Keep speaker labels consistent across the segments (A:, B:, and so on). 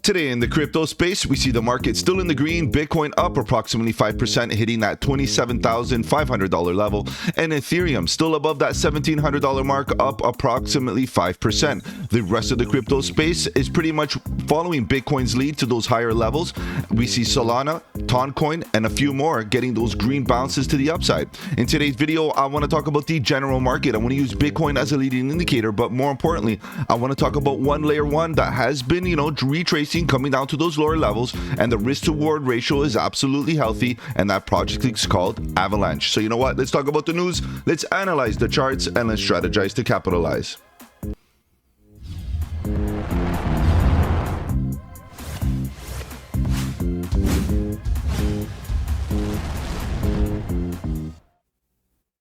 A: Today in the crypto space, we see the market still in the green, Bitcoin up approximately 5%, hitting that $27,500 level, and Ethereum still above that $1,700 mark, up approximately 5%. The rest of the crypto space is pretty much following Bitcoin's lead to those higher levels. We see Solana, Altcoin, and a few more getting those green bounces to the upside. In today's video, I want to talk about the general market. I want to use Bitcoin as a leading indicator, but more importantly, I want to talk about one layer one that has been, retracing, coming down to those lower levels, and the risk to reward ratio is absolutely healthy, and that project is called Avalanche. So you know what? Let's talk about the news, let's analyze the charts, and let's strategize to capitalize.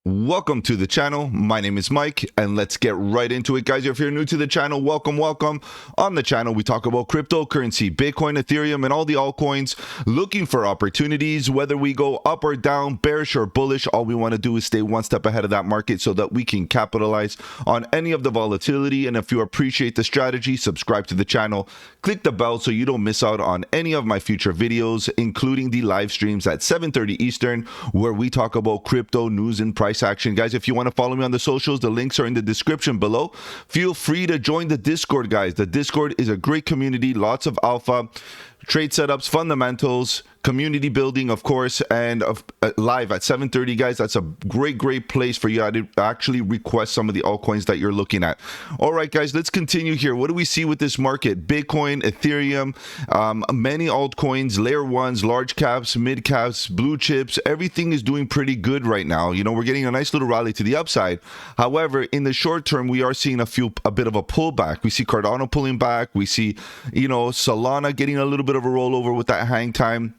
A: Welcome to the channel. My name is Mike, and let's get right into it, guys. If you're new to the channel, welcome. On the channel, we talk about cryptocurrency, Bitcoin, Ethereum, and all the altcoins, looking for opportunities, whether we go up or down, bearish or bullish. All we want to do is stay one step ahead of that market so that we can capitalize on any of the volatility. And if you appreciate the strategy, subscribe to the channel, click the bell so you don't miss out on any of my future videos, including the live streams at 7:30 Eastern, where we talk about crypto news and price action. Guys, if you want to follow me on the socials, the links are in the description below. Feel free to join the Discord, guys. The Discord is a great community, lots of alpha, trade setups, fundamentals, community building, of course, and live at 7:30, guys. That's a great place for you to actually request some of the altcoins that you're looking at. All right, guys, let's continue here. What do we see with this market? Bitcoin, Ethereum, many altcoins, layer ones, large caps, mid caps, blue chips, everything is doing pretty good right now. We're getting a nice little rally to the upside. However, in the short term, we are seeing a bit of a pullback. We see Cardano pulling back. We see, Solana getting a little bit of a rollover with that hang time.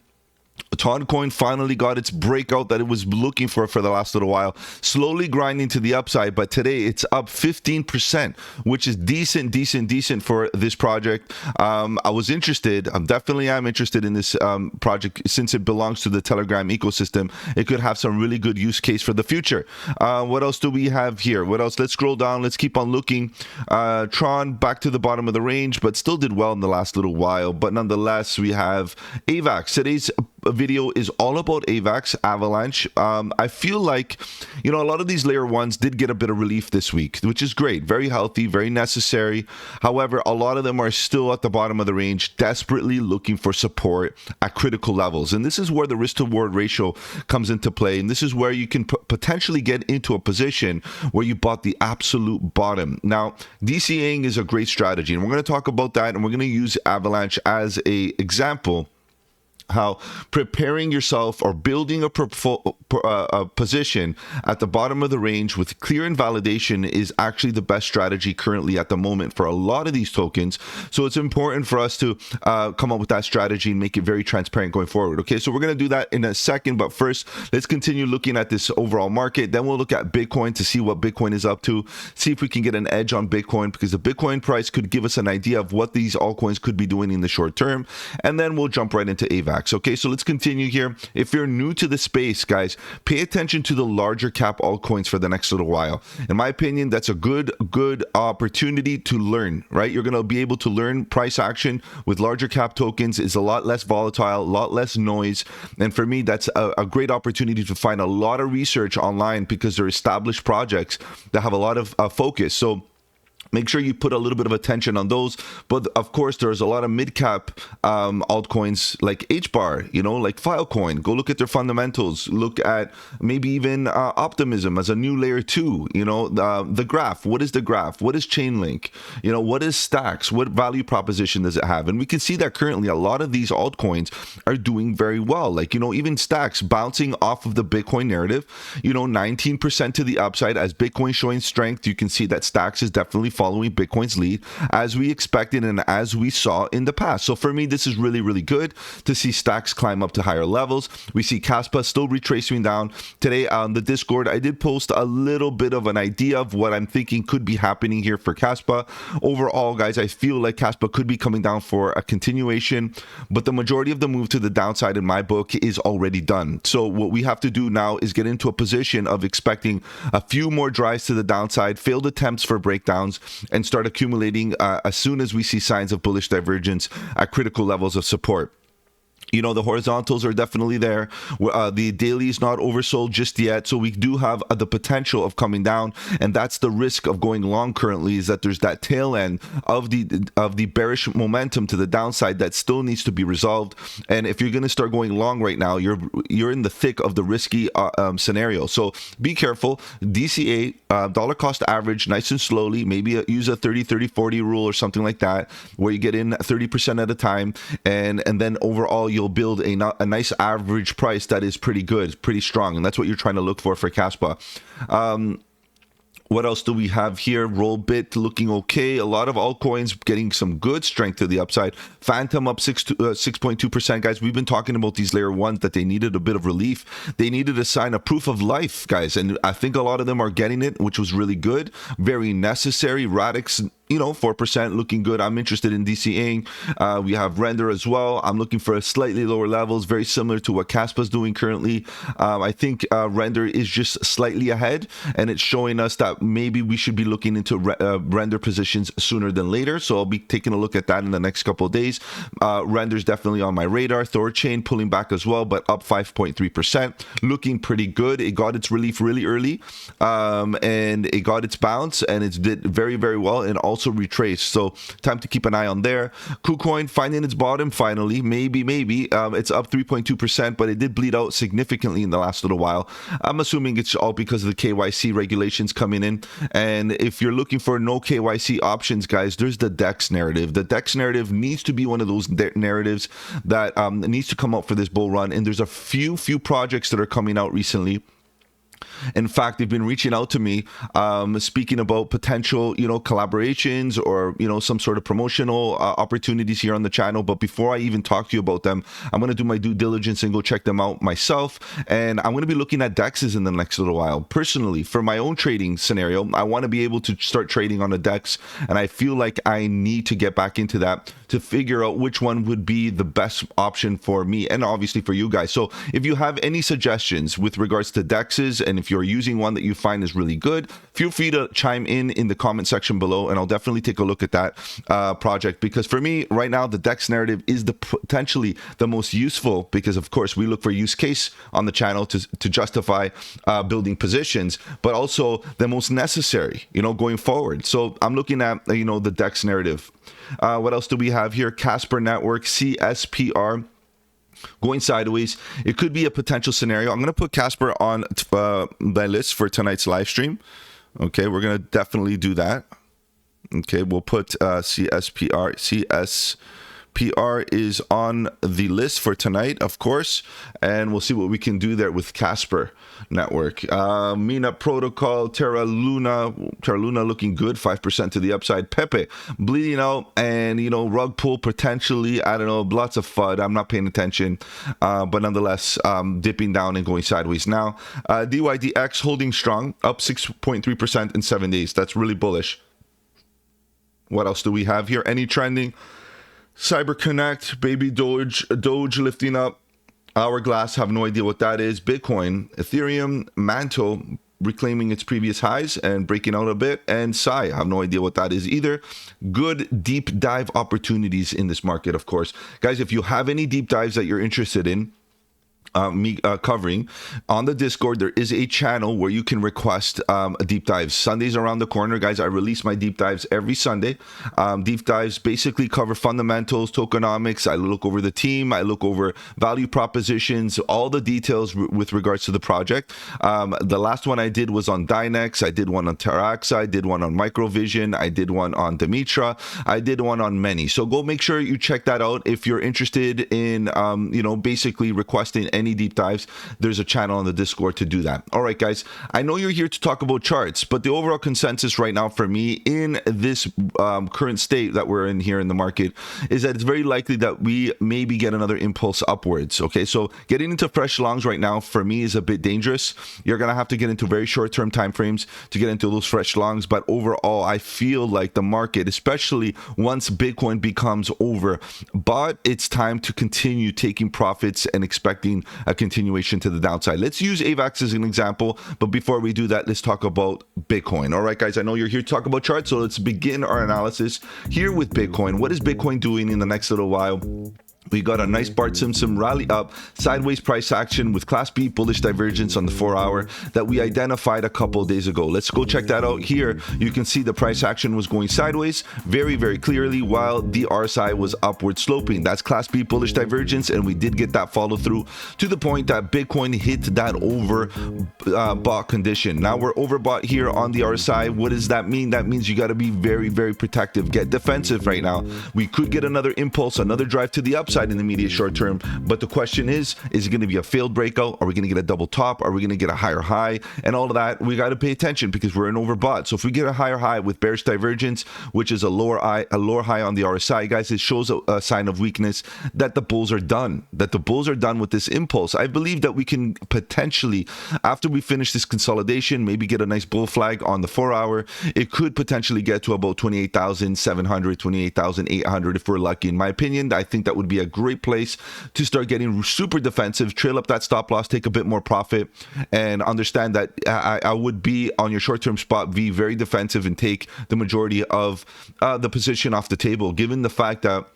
A: Altcoin finally got its breakout that it was looking for the last little while, slowly grinding to the upside, but today it's up 15%, which is decent for this project. I was interested, definitely am interested in this project since it belongs to the Telegram ecosystem. It could have some really good use case for the future. What else do we have here? What else? Let's scroll down, let's keep on looking. Tron back to the bottom of the range, but still did well in the last little while. But nonetheless, we have AVAX. Today's video is all about AVAX, Avalanche. I feel like, a lot of these layer ones did get a bit of relief this week, which is great, very healthy, very necessary. However, a lot of them are still at the bottom of the range, desperately looking for support at critical levels. And this is where the risk to reward ratio comes into play. And this is where you can potentially get into a position where you bought the absolute bottom. Now, DCAing is a great strategy, and we're going to talk about that, and we're going to use Avalanche as an example. How preparing yourself or building a position at the bottom of the range with clear invalidation is actually the best strategy currently at the moment for a lot of these tokens. So it's important for us to come up with that strategy and make it very transparent going forward. Okay, so we're going to do that in a second, but first let's continue looking at this overall market. Then we'll look at Bitcoin to see what Bitcoin is up to, see if we can get an edge on Bitcoin, because the Bitcoin price could give us an idea of what these altcoins could be doing in the short term, and then we'll jump right into AVAX. Okay, so let's continue here. If you're new to the space, guys, pay attention to the larger cap altcoins for the next little while. In my opinion, that's a good opportunity to learn, right? You're going to be able to learn price action with larger cap tokens. It's a lot less volatile, a lot less noise. And for me, that's a great opportunity to find a lot of research online because they're established projects that have a lot of focus. So make sure you put a little bit of attention on those. But of course, there's a lot of mid-cap altcoins like HBAR, like Filecoin. Go look at their fundamentals. Look at maybe even Optimism as a new layer 2. The graph. What is the graph? What is Chainlink? What is Stacks? What value proposition does it have? And we can see that currently a lot of these altcoins are doing very well. Like, even Stacks bouncing off of the Bitcoin narrative, 19% to the upside as Bitcoin showing strength. You can see that Stacks is definitely following Bitcoin's lead as we expected and as we saw in the past. So for me, this is really good to see Stacks climb up to higher levels. We see Kaspa still retracing down. Today on the Discord, I did post a little bit of an idea of what I'm thinking could be happening here for Kaspa. Overall, guys, I feel like Kaspa could be coming down for a continuation, but the majority of the move to the downside in my book is already done. So what we have to do now is get into a position of expecting a few more drives to the downside, failed attempts for breakdowns, and start accumulating as soon as we see signs of bullish divergence at critical levels of support. You know, the horizontals are definitely there. The daily is not oversold just yet, so we do have the potential of coming down, and that's the risk of going long currently, is that there's that tail end of the bearish momentum to the downside that still needs to be resolved. And if you're going to start going long right now, you're in the thick of the risky scenario. So be careful. DCA, dollar cost average, nice and slowly. Maybe use a 30-30-40 rule or something like that, where you get in 30% at a time, and then overall you'll build a nice average price that is pretty good, pretty strong, and that's what you're trying to look for Kaspa. What else do we have here? Rollbit looking okay. A lot of altcoins getting some good strength to the upside. Phantom up 6.2%. Guys, we've been talking about these layer ones that they needed a bit of relief. They needed a sign of proof of life, guys, and I think a lot of them are getting it, which was really good. Very necessary. Radix, you know, 4% looking good. I'm interested in DCing. We have Render as well. I'm looking for a slightly lower levels, very similar to what Kaspa's doing currently. I think Render is just slightly ahead, and it's showing us that maybe we should be looking into Render positions sooner than later. So I'll be taking a look at that in the next couple of days. Render's definitely on my radar. Thorchain pulling back as well, but up 5.3%. Looking pretty good. It got its relief really early, and it got its bounce, and it did very, very well, and also retraced. So time to keep an eye on there. KuCoin finding its bottom finally. Maybe. It's up 3.2%, but it did bleed out significantly in the last little while. I'm assuming it's all because of the KYC regulations coming in. And if you're looking for no KYC options, guys, there's the DEX narrative. The DEX narrative needs to be one of those narratives that needs to come out for this bull run. And there's a few projects that are coming out recently. In fact, they've been reaching out to me, speaking about potential, you know, collaborations or, you know, some sort of promotional opportunities here on the channel. But before I even talk to you about them, I'm going to do my due diligence and go check them out myself. And I'm going to be looking at DEXs in the next little while. Personally, for my own trading scenario, I want to be able to start trading on a DEX. And I feel like I need to get back into that to figure out which one would be the best option for me and obviously for you guys. So if you have any suggestions with regards to DEXs, and if you're using one that you find is really good, feel free to chime in the comment section below, and I'll definitely take a look at that project, because for me right now the DEX narrative is potentially the most useful, because of course we look for use case on the channel to justify building positions, but also the most necessary, you know, going forward. So I'm looking at, you know, the DEX narrative. What else do we have here? Casper Network, CSPR, going sideways. It could be a potential scenario. I'm going to put Casper on my list for tonight's live stream. Okay, we're going to definitely do that. Okay, we'll put CSPR. CSPR is on the list for tonight, of course, and we'll see what we can do there with Casper Network. Mina Protocol, Terra Luna looking good, 5% to the upside. Pepe bleeding out, and, you know, rug pull potentially. I don't know, lots of FUD. I'm not paying attention, but nonetheless, dipping down and going sideways now. DYDX holding strong, up 6.3% in 7 days. That's really bullish. What else do we have here? Any trending? CyberConnect, Baby Doge lifting up. Hourglass, have no idea what that is. Bitcoin, Ethereum, Mantle reclaiming its previous highs and breaking out a bit. And Sai, have no idea what that is either. Good deep dive opportunities in this market, of course. Guys, if you have any deep dives that you're interested in, me covering on the Discord, there is a channel where you can request deep dives. Sundays around the corner, guys. I release my deep dives every Sunday. Deep dives basically cover fundamentals, tokenomics. I look over the team, I look over value propositions, all the details with regards to the project. The last one I did was on Dynex. I did one on Teraxa. I did one on Microvision. I did one on Demetra. I did one on many. So go make sure you check that out if you're interested in you know, basically requesting any deep dives. There's a channel on the Discord to do that. All right, guys, I know you're here to talk about charts, but the overall consensus right now for me in this current state that we're in here in the market is that it's very likely that we maybe get another impulse upwards. Okay, so getting into fresh longs right now for me is a bit dangerous. You're gonna have to get into very short-term time frames to get into those fresh longs, but overall I feel like the market, especially once Bitcoin becomes over, but it's time to continue taking profits and expecting a continuation to the downside. Let's use AVAX as an example, but before we do that, let's talk about Bitcoin. All right, guys, I know you're here to talk about charts, so let's begin our analysis here with Bitcoin. What is Bitcoin doing in the next little while? We got a nice Bart Simpson rally up, sideways price action with Class B bullish divergence on the 4-hour that we identified a couple of days ago. Let's go check that out here. You can see the price action was going sideways very, very clearly, while the RSI was upward sloping. That's Class B bullish divergence, and we did get that follow through to the point that Bitcoin hit that overbought condition. Now we're overbought here on the RSI. What does that mean? That means you got to be very, very protective. Get defensive right now. We could get another impulse, another drive to the upside in the immediate short term, but the question is it going to be a failed breakout? Are we going to get a double top? Are we going to get a higher high? And all of that, we got to pay attention because we're in overbought. So if we get a higher high with bearish divergence, which is a lower high on the RSI, guys, it shows a sign of weakness that the bulls are done, with this impulse. I believe that we can potentially, after we finish this consolidation, maybe get a nice bull flag on the 4-hour. It could potentially get to about 28,700, 28,800 if we're lucky. In my opinion, I think that would be a great place to start getting super defensive, trail up that stop loss, take a bit more profit, and understand that I would be on your short-term spot V very defensive and take the majority of the position off the table, given the fact that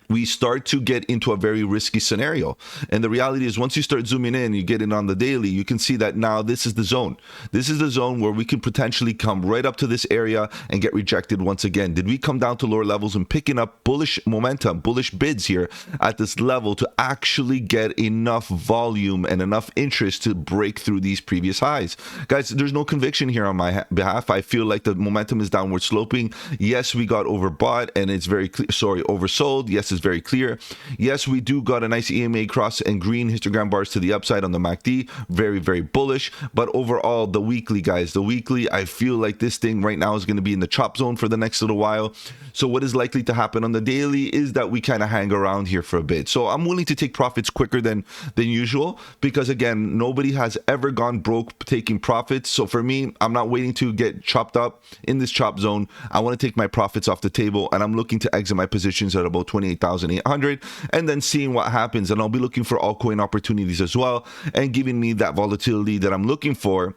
A: we start to get into a very risky scenario. And the reality is, once you start zooming in, you get in on the daily, you can see that now this is the zone. This is the zone where we can potentially come right up to this area and get rejected once again. Did we come down to lower levels and picking up bullish momentum, bullish bids here at this level to actually get enough volume and enough interest to break through these previous highs? Guys, there's no conviction here on my behalf. I feel like the momentum is downward sloping. Yes, we got overbought and it's very clear, oversold. Yes, it's very clear. Yes, we do got a nice EMA cross and green histogram bars to the upside on the MACD. Very, very bullish. But overall, the weekly, guys, I feel like this thing right now is going to be in the chop zone for the next little while. So what is likely to happen on the daily is that we kind of hang around here for a bit. So I'm willing to take profits quicker than usual because, again, nobody has ever gone broke taking profits. So for me, I'm not waiting to get chopped up in this chop zone. I want to take my profits off the table, and I'm looking to exit my positions at about 28,800 and then seeing what happens. And I'll be looking for altcoin opportunities as well and giving me that volatility that I'm looking for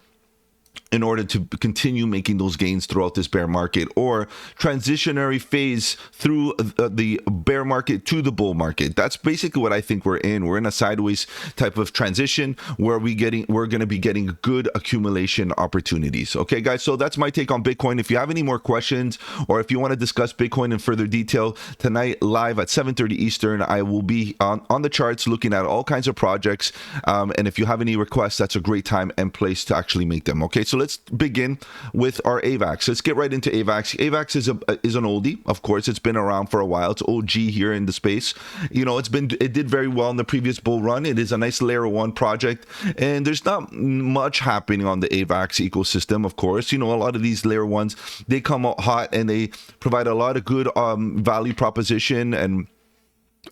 A: in order to continue making those gains throughout this bear market or transitionary phase through the bear market to the bull market. That's basically what I think we're in. We're in a sideways type of transition where we're going to be getting good accumulation opportunities. Okay, guys, so that's my take on Bitcoin. If you have any more questions or if you want to discuss Bitcoin in further detail, tonight live at 7:30 Eastern, I will be on the charts looking at all kinds of projects. And if you have any requests, that's a great time and place to actually make them. Okay, so let's begin with our AVAX. Let's get right into AVAX. AVAX is an oldie, of course. It's been around for a while. It's OG here in the space. You know, it did very well in the previous bull run. It is a nice layer 1 project, and there's not much happening on the AVAX ecosystem, of course. You know, a lot of these layer 1s, they come out hot and they provide a lot of good value proposition, and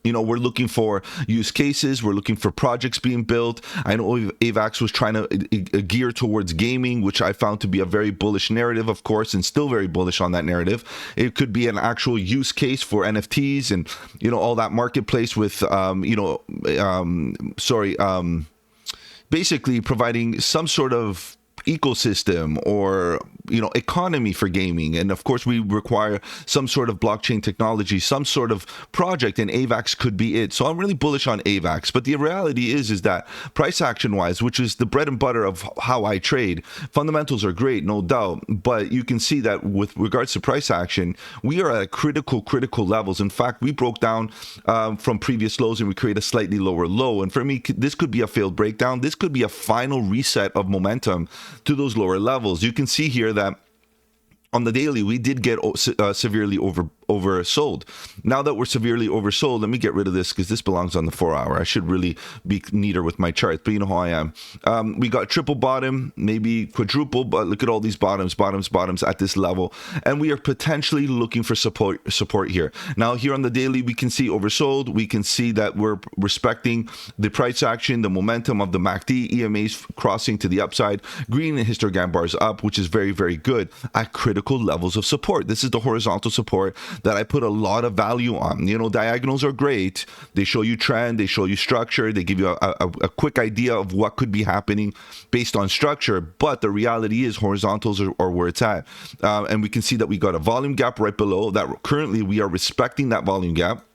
A: you know, we're looking for use cases. We're looking for projects being built. I know AVAX was trying to gear towards gaming, which I found to be a very bullish narrative, of course, and still very bullish on that narrative. It could be an actual use case for NFTs and, you know, all that marketplace with, basically providing some sort of ecosystem or, you know, economy for gaming. And of course we require some sort of blockchain technology, some sort of project, and AVAX could be it. So I'm really bullish on AVAX. But the reality is that price action wise, which is the bread and butter of how I trade, fundamentals are great, no doubt, but you can see that with regards to price action, we are at critical levels. In fact, we broke down from previous lows and we create a slightly lower low. And for me, this could be a failed breakdown. This could be a final reset of momentum to those lower levels. You can see here that on the daily, we did get severely oversold. Now that we're severely oversold, let me get rid of this because this belongs on the 4-hour. I should really be neater with my charts, but you know how I am. We got triple bottom, maybe quadruple, but look at all these bottoms at this level, and we are potentially looking for support here. Now here on the daily, we can see oversold. We can see that we're respecting the price action, the momentum of the MACD, EMAs crossing to the upside, green and histogram bars up, which is very, very good at critical levels of support. This is the horizontal support that I put a lot of value on. You know, diagonals are great. They show you trend, they show you structure, they give you a quick idea of what could be happening based on structure, but the reality is horizontals are where it's at. And we can see that we got a volume gap right below that. Currently we are respecting that volume gap.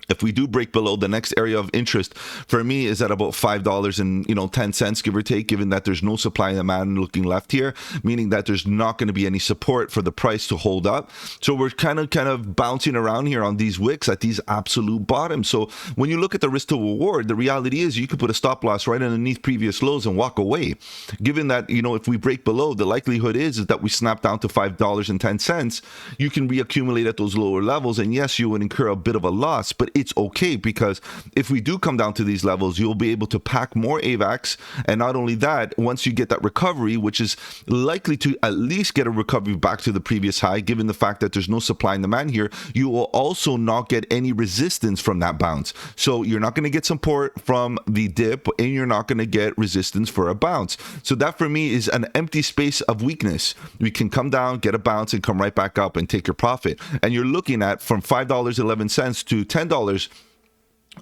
A: If we do break below, the next area of interest for me is at about $5.10, give or take, given that there's no supply and demand looking left here, meaning that there's not going to be any support for the price to hold up. So we're kind of bouncing around here on these wicks at these absolute bottoms. So when you look at the risk to reward, the reality is you could put a stop loss right underneath previous lows and walk away. Given that, you know, if we break below, the likelihood is that we snap down to $5.10, you can reaccumulate at those lower levels. And yes, you would incur a bit of a loss, but it's okay, because if we do come down to these levels, you'll be able to pack more AVAX. And not only that, once you get that recovery, which is likely to at least get a recovery back to the previous high, given the fact that there's no supply and demand here, you will also not get any resistance from that bounce. So you're not going to get support from the dip, and you're not going to get resistance for a bounce. So that for me is an empty space of weakness. We can come down, get a bounce, and come right back up and take your profit. And you're looking at from $5.11 to $10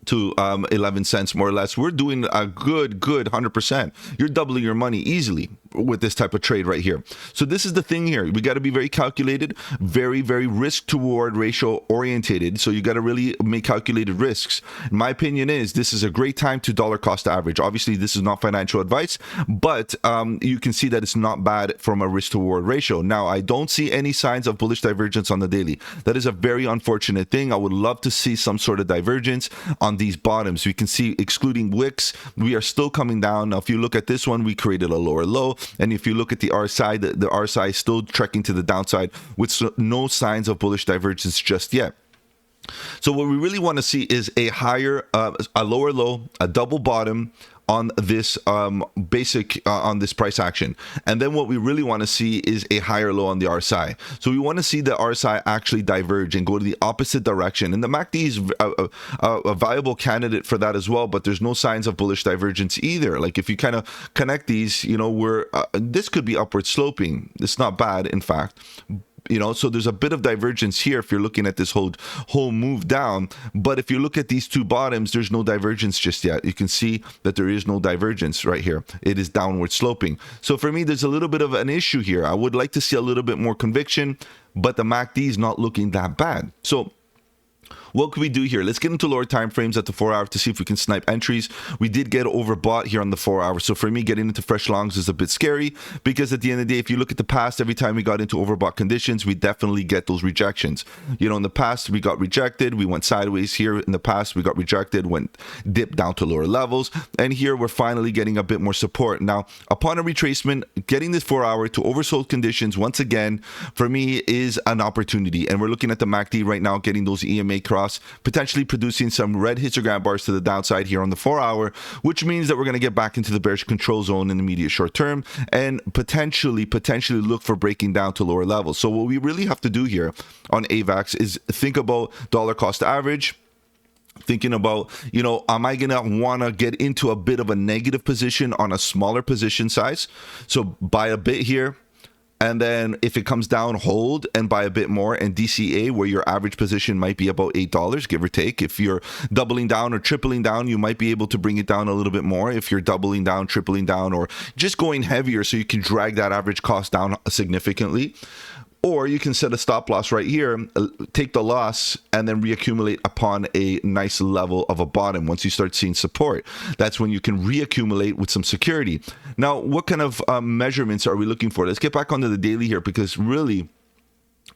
A: to 11 cents, more or less. We're doing a good 100%. You're doubling your money easily with this type of trade right here. So this is the thing here. We got to be very calculated, very risk to reward ratio orientated. So you got to really make calculated risks. My opinion is this is a great time to dollar cost average. Obviously, this is not financial advice, but you can see that it's not bad from a risk to reward ratio. Now, I don't see any signs of bullish divergence on the daily. That is a very unfortunate thing. I would love to see some sort of divergence on these bottoms. We can see, excluding wicks, we are still coming down. Now, if you look at this one, we created a lower low. And if you look at the RSI, the RSI is still trekking to the downside with no signs of bullish divergence just yet. So what we really want to see is a lower low, a double bottom on this on this price action. And then what we really want to see is a higher low on the RSI. So we want to see the RSI actually diverge and go to the opposite direction. And the MACD is a viable candidate for that as well, but there's no signs of bullish divergence either. Like if you kind of connect these, you know, this could be upward sloping. It's not bad, in fact. You know, so there's a bit of divergence here if you're looking at this whole move down. But if you look at these two bottoms, there's no divergence just yet. You can see that there is no divergence right here. It is downward sloping. So for me, there's a little bit of an issue here. I would like to see a little bit more conviction, but the MACD is not looking that bad. So what can we do here? Let's get into lower time frames at the 4 hour to see if we can snipe entries. We did get overbought here on the 4 hour. So for me, getting into fresh longs is a bit scary, because at the end of the day, if you look at the past, every time we got into overbought conditions, we definitely get those rejections. You know, in the past, we got rejected. We went sideways here. In the past, we got rejected, went dipped down to lower levels. And here we're finally getting a bit more support. Now, upon a retracement, getting this 4 hour to oversold conditions, once again, for me is an opportunity. And we're looking at the MACD right now, getting those EMA cross, potentially producing some red histogram bars to the downside here on the 4 hour, which means that we're going to get back into the bearish control zone in the immediate short term and potentially look for breaking down to lower levels. So what we really have to do here on AVAX is think about dollar cost average, thinking about, you know, am I going to want to get into a bit of a negative position on a smaller position size? So buy a bit here, and then if it comes down, hold and buy a bit more. And DCA, where your average position might be about $8, give or take. If you're doubling down or tripling down, you might be able to bring it down a little bit more. If you're doubling down, tripling down, or just going heavier so you can drag that average cost down significantly. Or you can set a stop loss right here, take the loss, and then reaccumulate upon a nice level of a bottom. Once you start seeing support, that's when you can reaccumulate with some security. Now, what kind of measurements are we looking for? Let's get back onto the daily here, because really,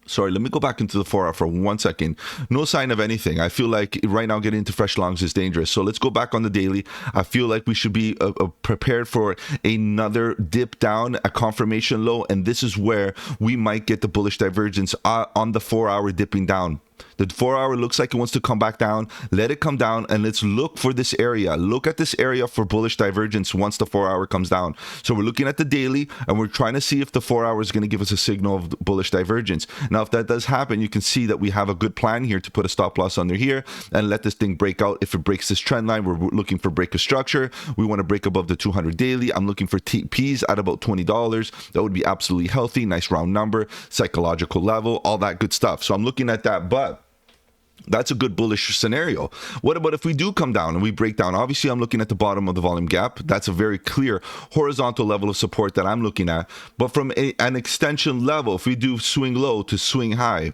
A: sorry, let me go back into the 4 hour for 1 second. No sign of anything. I feel like right now getting into fresh longs is dangerous. So let's go back on the daily. I feel like we should be prepared for another dip down, a confirmation low. And this is where we might get the bullish divergence on the 4 hour dipping down. The 4-hour looks like it wants to come back down. Let it come down, and let's look for this area. Look at this area for bullish divergence once the 4-hour comes down. So we're looking at the daily, and we're trying to see if the 4-hour is going to give us a signal of bullish divergence. Now, if that does happen, you can see that we have a good plan here to put a stop loss under here and let this thing break out. If it breaks this trend line, we're looking for break of structure. We want to break above the 200 daily. I'm looking for TPs at about $20. That would be absolutely healthy. Nice round number, psychological level, all that good stuff. So I'm looking at that, but that's a good bullish scenario. What about if we do come down and we break down? Obviously, I'm looking at the bottom of the volume gap. That's a very clear horizontal level of support that I'm looking at. But from an extension level, if we do swing low to swing high,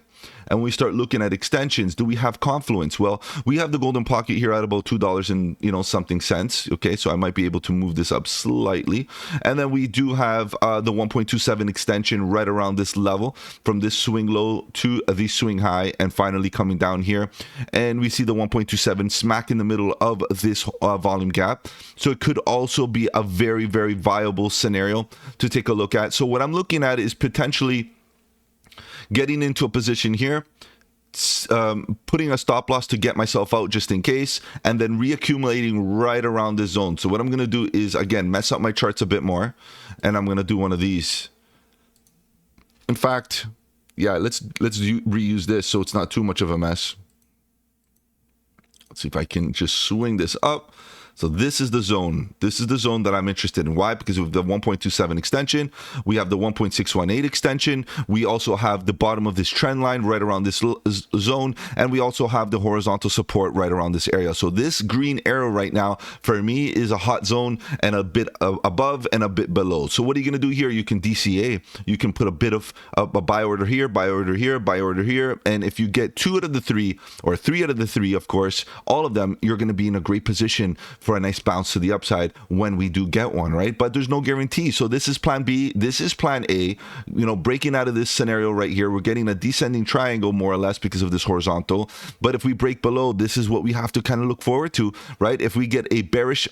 A: and we start looking at extensions, do we have confluence? Well, we have the golden pocket here at about $2 and something cents. Okay, so I might be able to move this up slightly. And then we do have the 1.27 extension right around this level from this swing low to the swing high, and finally coming down here. And we see the 1.27 smack in the middle of this volume gap. So it could also be a very, very viable scenario to take a look at. So what I'm looking at is potentially getting into a position here, putting a stop loss to get myself out just in case, and then reaccumulating right around this zone. So what I'm going to do is, again, mess up my charts a bit more, and I'm going to do one of these. In fact, yeah, let's reuse this so it's not too much of a mess. Let's see if I can just swing this up. So this is the zone. This is the zone that I'm interested in. Why? Because of the 1.27 extension. We have the 1.618 extension. We also have the bottom of this trend line right around this zone. And we also have the horizontal support right around this area. So this green arrow right now, for me, is a hot zone and a bit above and a bit below. So what are you going to do here? You can DCA. You can put a bit of a buy order here, buy order here, buy order here. And if you get 2 out of the 3, or 3 out of the 3, of course, all of them, you're going to be in a great position for a nice bounce to the upside when we do get one, right? But there's no guarantee. So this is plan B. This is plan A. Breaking out of this scenario right here, we're getting a descending triangle more or less because of this horizontal. But if we break below, this is what we have to kind of look forward to, right? If we get a bearish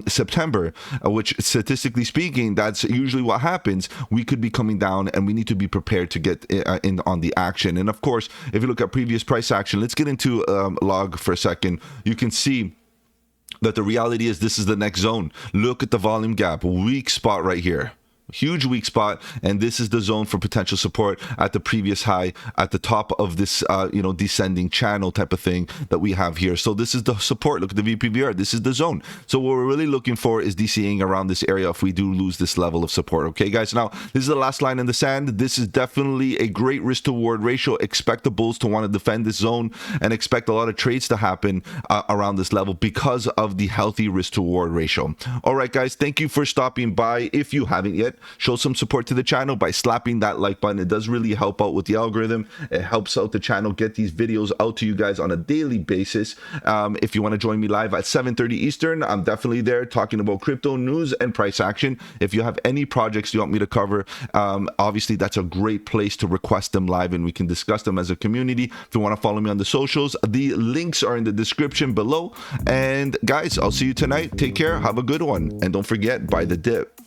A: September, which statistically speaking, that's usually what happens, we could be coming down, and we need to be prepared to get in on the action. And of course, if you look at previous price action, let's get into log for a second. You can see that the reality is this is the next zone. Look at the volume gap, weak spot right here. Huge weak spot, and this is the zone for potential support at the previous high at the top of this descending channel type of thing that we have here. So this is the support. Look at the VPVR. This is the zone. So what we're really looking for is DCing around this area if we do lose this level of support. Okay, guys, now this is the last line in the sand. This is definitely a great risk to reward ratio. Expect the bulls to want to defend this zone, and expect a lot of trades to happen around this level because of the healthy risk to reward ratio. All right, guys, thank you for stopping by. If you haven't yet, show some support to the channel by slapping that like button. It does really help out with the algorithm. It helps out the channel get these videos out to you guys on a daily basis. If you want to join me live at 7:30 Eastern, I'm definitely there talking about crypto news and price action. If you have any projects you want me to cover, obviously that's a great place to request them live, and we can discuss them as a community. If you want to follow me on the socials, the links are in the description below. And guys, I'll see you tonight. Take care, have a good one, and don't forget, buy the dip.